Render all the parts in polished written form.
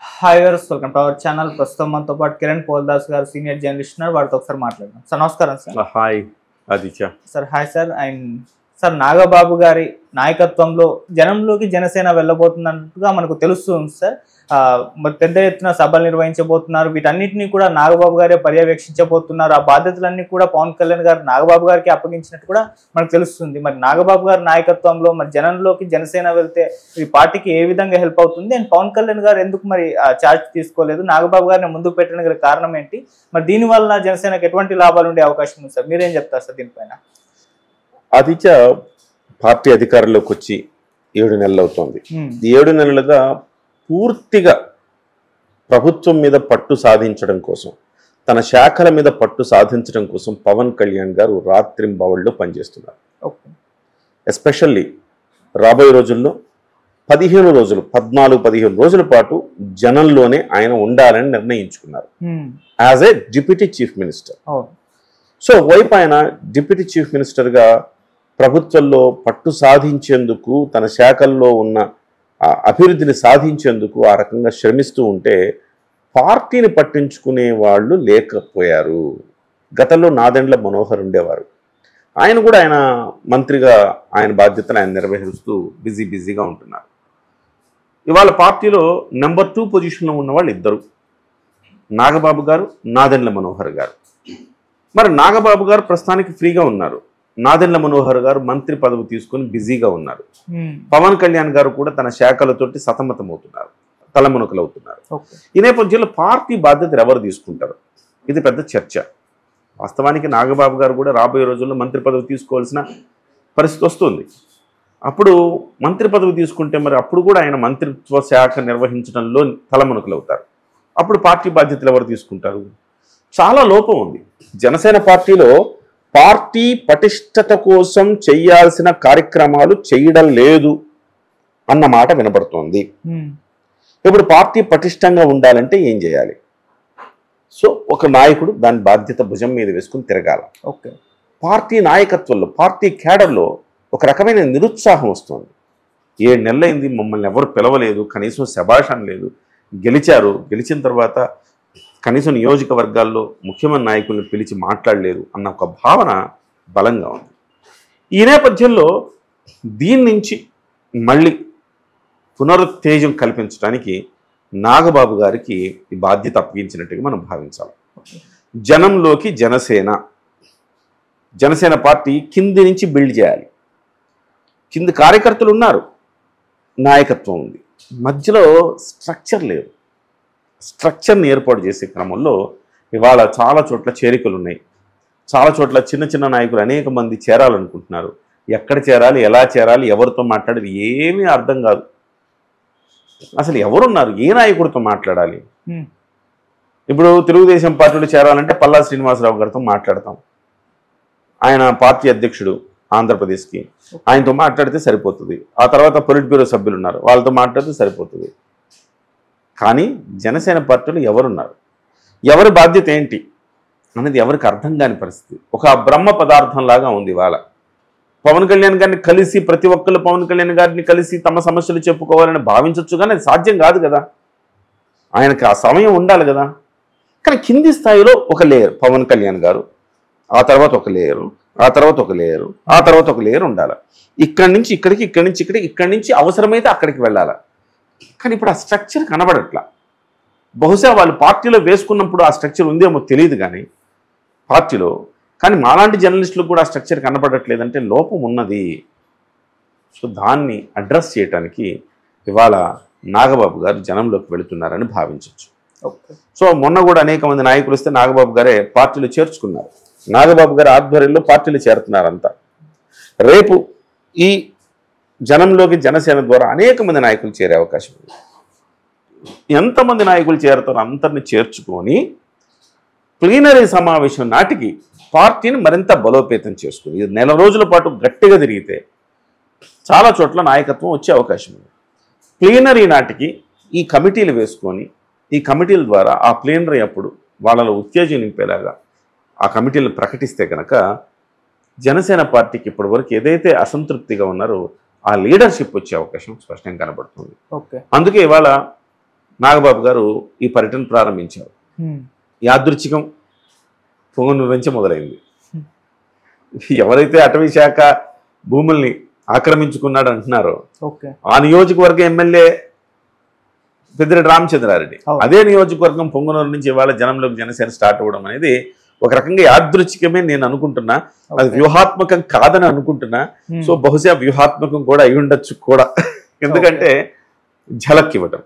Hi గారు, welcome to our channel. ప్రస్తుతం మనతో పాటు కిరణ్ పోల్దాస్ గారు సీనియర్ జర్నలిస్ట్ ఉన్నారు. వారితో ఒకసారి మాట్లాడదాం. సార్ నమస్కారం. Sir hi Aditya. Sir hi sir. And sir, Nagababu గారి నాయకత్వంలో జనంలోకి జనసేన వెళ్ళబోతున్నట్టుగా మనకు తెలుస్తుంది సార్. మరి పెద్ద ఎత్తున సభలు నిర్వహించబోతున్నారు. వీటన్నిటిని కూడా నాగబాబు గారే పర్యవేక్షించబోతున్నారు. ఆ బాధ్యతలన్నీ కూడా పవన్ కళ్యాణ్ గారు నాగబాబు గారికి అప్పగించినట్టు కూడా మనకు తెలుస్తుంది. మరి నాగబాబు గారి నాయకత్వంలో మరి జనంలోకి జనసేన వెళ్తే ఈ పార్టీకి ఏ విధంగా హెల్ప్ అవుతుంది? అండ్ పవన్ కళ్యాణ్ గారు ఎందుకు మరి ఛార్జ్ తీసుకోలేదు? నాగబాబు గారిని ముందుకు పెట్టడానికి కారణం ఏంటి? మరి దీనివల్ల జనసేనకు ఎటువంటి లాభాలు ఉండే అవకాశం ఉంది సార్? మీరేం చెప్తారు సార్ దీనిపైన? ఆదిత్య, పార్టీ అధికారంలోకి వచ్చి 7 నెలలు అవుతోంది. ఈ 7 నెలలుగా పూర్తిగా ప్రభుత్వం మీద పట్టు సాధించడం కోసం, తన శాఖల మీద పట్టు సాధించడం కోసం పవన్ కళ్యాణ్ గారు రాత్రింబవళ్ళు పనిచేస్తున్నారు. ఎస్పెషల్లీ రాబోయే రోజుల్లో 15 రోజులు 14-15 రోజుల పాటు జనంలోనే ఆయన ఉండాలని నిర్ణయించుకున్నారు as a deputy chief minister. So వైపు ఆయన డిప్యూటీ చీఫ్ మినిస్టర్గా ప్రభుత్వంలో పట్టు సాధించేందుకు, తన శాఖల్లో ఉన్న అభివృద్ధిని సాధించేందుకు ఆ రకంగా శ్రమిస్తూ ఉంటే పార్టీని పట్టించుకునే వాళ్ళు లేకపోయారు. గతంలో నాదెండ్ల మనోహర్ ఉండేవారు. ఆయన కూడా ఆయన మంత్రిగా ఆయన బాధ్యతలు ఆయన నిర్వహిస్తూ బిజీగా ఉంటున్నారు. ఇవాళ పార్టీలో నెంబర్ 2 పొజిషన్లో ఉన్న వాళ్ళు ఇద్దరు, నాగబాబు గారు, నాదెండ్ల మనోహర్ గారు. మరి నాగబాబు గారు ప్రస్తుతానికి ఫ్రీగా ఉన్నారు. నాదెండ్ల మనోహర్ గారు మంత్రి పదవి తీసుకొని బిజీగా ఉన్నారు. పవన్ కళ్యాణ్ గారు కూడా తన శాఖలతోటి సతమతమవుతున్నారు, తలమునకలు అవుతున్నారు. ఈ నేపథ్యంలో పార్టీ బాధ్యతలు ఎవరు తీసుకుంటారు? ఇది పెద్ద చర్చ. వాస్తవానికి నాగబాబు గారు కూడా రాబోయే రోజుల్లో మంత్రి పదవి తీసుకోవాల్సిన పరిస్థితి వస్తుంది. అప్పుడు మంత్రి పదవి తీసుకుంటే మరి అప్పుడు కూడా ఆయన మంత్రిత్వ శాఖ నిర్వహించడంలో తలమునకలు అవుతారు. అప్పుడు పార్టీ బాధ్యతలు ఎవరు తీసుకుంటారు? చాలా లోపం ఉంది. జనసేన పార్టీలో పార్టీ పటిష్టత కోసం చేయాల్సిన కార్యక్రమాలు చేయడం లేదు అన్న మాట వినపడుతోంది. ఇప్పుడు పార్టీ పటిష్టంగా ఉండాలంటే ఏం చేయాలి? సో ఒక నాయకుడు దాని బాధ్యత భుజం మీద వేసుకుని తిరగాల. పార్టీ నాయకత్వంలో, పార్టీ క్యాడర్లో ఒక రకమైన నిరుత్సాహం వస్తుంది. 7 నెలలైంది, మమ్మల్ని ఎవరు పిలవలేదు, కనీసం శభాషణ లేదు. గెలిచిన తర్వాత కనీసం నియోజకవర్గాల్లో ముఖ్యమైన నాయకులను పిలిచి మాట్లాడలేదు అన్న ఒక భావన బలంగా ఉంది. ఈ నేపథ్యంలో దీని నుంచి మళ్ళీ పునరుత్తేజం కల్పించడానికి నాగబాబు గారికి ఈ బాధ్యత అప్పగించినట్టుగా మనం భావించాలి. జనంలోకి జనసేన పార్టీ కింది నుంచి బిల్డ్ చేయాలి. కింది కార్యకర్తలు ఉన్నారు, నాయకత్వం ఉంది, మధ్యలో స్ట్రక్చర్ లేదు. స్ట్రక్చర్ని ఏర్పాటు చేసే క్రమంలో ఇవాళ చాలా చోట్ల చేరికలు ఉన్నాయి. చాలా చోట్ల చిన్న నాయకులు అనేక మంది చేరాలనుకుంటున్నారు. ఎక్కడ చేరాలి, ఎలా చేరాలి, ఎవరితో మాట్లాడాలి ఏమీ అర్థం కాదు. అసలు ఎవరున్నారు, ఏ నాయకుడితో మాట్లాడాలి? ఇప్పుడు తెలుగుదేశం పార్టీలో చేరాలంటే పల్లా శ్రీనివాసరావు గారితో మాట్లాడతాం. ఆయన పార్టీ అధ్యక్షుడు ఆంధ్రప్రదేశ్కి, ఆయనతో మాట్లాడితే సరిపోతుంది. ఆ తర్వాత పొలిట్ బ్యూరో సభ్యులు ఉన్నారు, వాళ్ళతో మాట్లాడితే సరిపోతుంది. కానీ జనసేన పార్టీలో ఎవరున్నారు, ఎవరి బాధ్యత ఏంటి అనేది ఎవరికి అర్థం కాని పరిస్థితి. ఒక బ్రహ్మ పదార్థంలాగా ఉంది ఇవాళ. పవన్ కళ్యాణ్ గారిని కలిసి ప్రతి ఒక్కళ్ళు పవన్ కళ్యాణ్ గారిని కలిసి తమ సమస్యలు చెప్పుకోవాలని భావించవచ్చు, కానీ అది సాధ్యం కాదు కదా. ఆయనకి ఆ సమయం ఉండాలి కదా. కానీ కింది స్థాయిలో ఒక లేయర్ పవన్ కళ్యాణ్ గారు, ఆ తర్వాత ఒక లేయరు, ఆ తర్వాత ఒక లేయరు, ఆ తర్వాత ఒక లేయర్ ఉండాలి. ఇక్కడి నుంచి ఇక్కడికి, ఇక్కడి నుంచి ఇక్కడికి, ఇక్కడి నుంచి అవసరమైతే అక్కడికి వెళ్ళాలి. కానీ ఇప్పుడు ఆ స్ట్రక్చర్ కనబడట్లా. బహుశా వాళ్ళు పార్టీలో వేసుకున్నప్పుడు ఆ స్ట్రక్చర్ ఉందేమో తెలియదు కానీ పార్టీలో, కానీ మాలాంటి జర్నలిస్టులకు కూడా ఆ స్ట్రక్చర్ కనబడట్లేదంటే లోపం ఉన్నది. సో దాన్ని అడ్రస్ చేయడానికి ఇవాళ నాగబాబు గారు జనంలోకి వెళుతున్నారని భావించవచ్చు. సో మొన్న కూడా అనేక మంది నాయకులు వస్తే నాగబాబు గారే పార్టీలో చేర్చుకున్నారు. నాగబాబు గారి ఆధ్వర్యంలో పార్టీలో చేరుతున్నారంతా. రేపు ఈ జనంలోకి జనసేన ద్వారా అనేక మంది నాయకులు చేరే అవకాశం ఉంది. ఎంతమంది నాయకులు చేరుతారో అందరిని చేర్చుకొని ప్లీనరీ సమావేశం నాటికి పార్టీని మరింత బలోపేతం చేసుకుని 1 నెల రోజుల పాటు గట్టిగా తిరిగితే చాలా చోట్ల నాయకత్వం వచ్చే అవకాశం ఉంది. ప్లీనరీ నాటికి ఈ కమిటీలు వేసుకొని, ఈ కమిటీల ద్వారా ఆ ప్లీనరీ అప్పుడు వాళ్ళలో ఉత్తేజం నింపేలాగా ఆ కమిటీలు ప్రకటిస్తే కనుక జనసేన పార్టీకి ఇప్పటి వరకు ఏదైతే అసంతృప్తిగా ఉన్నారో ఆ లీడర్షిప్ వచ్చే అవకాశం స్పష్టంగా కనబడుతుంది. అందుకే ఇవాళ నాగబాబు గారు ఈ పర్యటన ప్రారంభించారు. యాదృచ్ఛికం పొంగనూరు నుంచి మొదలైంది. ఎవరైతే అటవీ శాఖ భూముల్ని ఆక్రమించుకున్నాడు అంటున్నారో ఆ నియోజకవర్గ ఎమ్మెల్యే పెద్దిరెడ్డి రామచంద్రారెడ్డి, అదే నియోజకవర్గం పొంగనూరు నుంచి ఇవాళ జనంలోకి జనసేన స్టార్ట్ అవ్వడం అనేది ఒక రకంగా యాదృచ్ఛికమే నేను అనుకుంటున్నా. అది వ్యూహాత్మకం కాదని అనుకుంటున్నా. సో బహుశా వ్యూహాత్మకం కూడా అయి ఉండొచ్చు కూడా. ఎందుకంటే ఝలక్ ఇవ్వటం,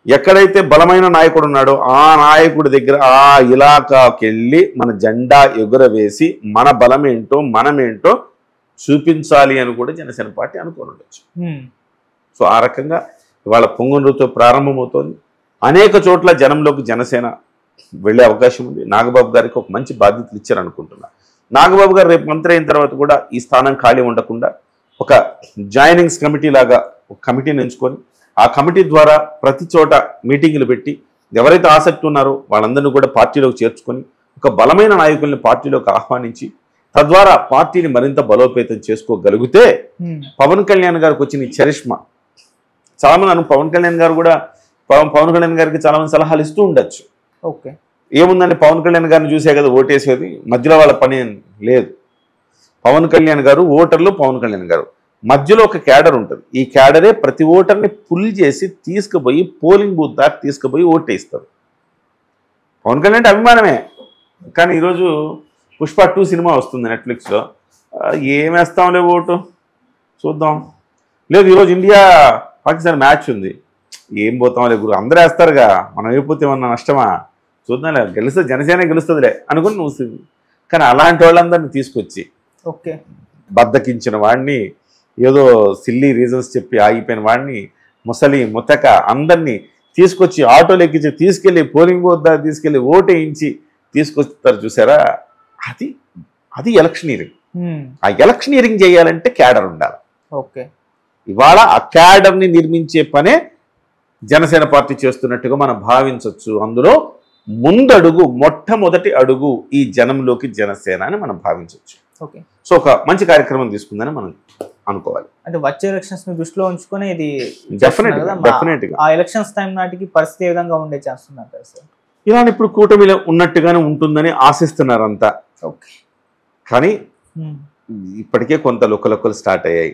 ఎక్కడైతే బలమైన నాయకుడు ఉన్నాడో ఆ నాయకుడి దగ్గర ఆ ఇలాకాకి వెళ్ళి మన జెండా ఎగురవేసి మన బలమేంటో మనమేంటో చూపించాలి అని కూడా జనసేన పార్టీ అనుకోని ఉండొచ్చు. సో ఆ రకంగా ఇవాళ పొంగనూరుతో ప్రారంభమవుతోంది. అనేక చోట్ల జనంలోకి జనసేన వెళ్ళే అవకాశం ఉంది. నాగబాబు గారికి ఒక మంచి బాధ్యతలు ఇచ్చారనుకుంటున్నా. నాగబాబు గారు రేపు మంత్రి అయిన తర్వాత కూడా ఈ స్థానం ఖాళీ ఉండకుండా ఒక జాయినింగ్స్ కమిటీ లాగా ఒక కమిటీని ఎంచుకొని ఆ కమిటీ ద్వారా ప్రతి చోట మీటింగులు పెట్టి ఎవరైతే ఆసక్తి ఉన్నారో వాళ్ళందరినీ కూడా పార్టీలోకి చేర్చుకొని ఒక బలమైన నాయకుల్ని పార్టీలోకి ఆహ్వానించి తద్వారా పార్టీని మరింత బలోపేతం చేసుకోగలిగితే పవన్ కళ్యాణ్ గారికి వచ్చిన ఈ చరిష్మా, చాలామంది పవన్ కళ్యాణ్ గారు కూడా పవన్ కళ్యాణ్ గారికి చాలామంది సలహాలు ఇస్తూ ఉండొచ్చు. ఏముందండి, పవన్ కళ్యాణ్ గారిని చూసే కదా ఓటేసేది, మధ్యలో వాళ్ళ పని లేదు. పవన్ కళ్యాణ్ గారు ఓటర్లు, పవన్ కళ్యాణ్ గారు మధ్యలో ఒక క్యాడర్ ఉంటుంది. ఈ క్యాడరే ప్రతి ఓటర్ని పుల్ చేసి తీసుకుపోయి పోలింగ్ బూత్ దాకా తీసుకుపోయి ఓటేస్తారు. పవన్ కళ్యాణ్ అంటే అభిమానమే. కానీ ఈరోజు పుష్ప 2 సినిమా వస్తుంది నెట్ఫ్లిక్స్లో, ఏమేస్తాంలే ఓటు చూద్దాం, లేదు ఈరోజు ఇండియా పాకిస్తాన్ మ్యాచ్ ఉంది, ఏం పోతాంలే గురు, అందరూ వేస్తారుగా, మనం అయిపోతే ఏమన్నా నష్టమా, చూద్దాంలే, గెలుస్తుంది జనసేన గెలుస్తుందిలే అనుకుని నువ్వు. కానీ అలాంటి వాళ్ళందరినీ తీసుకొచ్చి బద్దకించిన వాడిని, ఏదో సిల్లీ రీజన్స్ చెప్పి ఆగిపోయిన వాడిని, ముసలి ముతక అందరినీ తీసుకొచ్చి ఆటోలు ఎక్కించి తీసుకెళ్ళి పోలింగ్ బూత్ దాకా తీసుకెళ్ళి ఓటేయించి తీసుకొస్తారు చూసారా, అది ఎలక్షనీరింగ్. ఆ ఎలక్షనీరింగ్ చేయాలంటే క్యాడర్ ఉండాలి. ఇవాళ ఆ క్యాడర్ని నిర్మించే పనే జనసేన పార్టీ చేస్తున్నట్టుగా మనం భావించవచ్చు. అందులో ముందడుగు, మొట్టమొదటి అడుగు ఈ జనంలోకి జనసేన అని మనం భావించవచ్చు. సో ఒక మంచి కార్యక్రమం తీసుకుందని మనం అనుకోవాలి. అంటే వచ్చే ఎలక్షన్స్ ని దృష్టిలో ఉంచుకొని ఇది డెఫినెట్గా ఆ ఎలక్షన్స్ టైం నాటికి పరిస్థితి ఏ విధంగా ఉండే ఛాన్స్ ఉందంటారు సార్? ఇలా ఇప్పుడు కూటమిలో ఉన్నట్టుగానే ఉంటుందని ఆశిస్తున్నారు అంతా. కానీ ఇప్పటికే కొంత లొక్కలు స్టార్ట్ అయ్యాయి.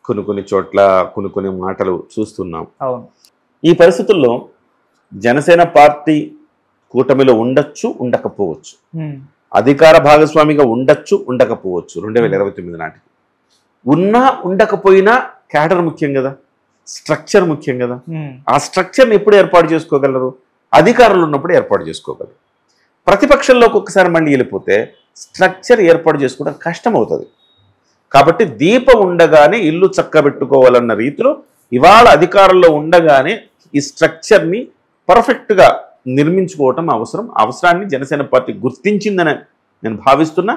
కొన్ని చోట్ల కొన్ని మాటలు చూస్తున్నాం. ఈ పరిస్థితుల్లో జనసేన పార్టీ కూటమిలో ఉండొచ్చు, ఉండకపోవచ్చు, అధికార భాగస్వామిగా ఉండొచ్చు, ఉండకపోవచ్చు. 2029 నాటికి ఉన్నా ఉండకపోయినా క్యాడర్ ముఖ్యం కదా, స్ట్రక్చర్ ముఖ్యం కదా. ఆ స్ట్రక్చర్ని ఎప్పుడు ఏర్పాటు చేసుకోగలరు? అధికారులు ఉన్నప్పుడు ఏర్పాటు చేసుకోగలరు. ప్రతిపక్షంలోకి ఒక్కసారి మళ్ళీ వెళ్ళిపోతే స్ట్రక్చర్ ఏర్పాటు చేసుకోవడం కష్టం అవుతుంది. కాబట్టి దీపం ఉండగానే ఇల్లు చక్కబెట్టుకోవాలన్న రీతిలో ఇవాళ అధికారంలో ఉండగానే ఈ స్ట్రక్చర్ని పర్ఫెక్ట్గా నిర్మించుకోవటం అవసరం. అవసరాన్ని జనసేన పార్టీ గుర్తించిందని నేను భావిస్తున్నా.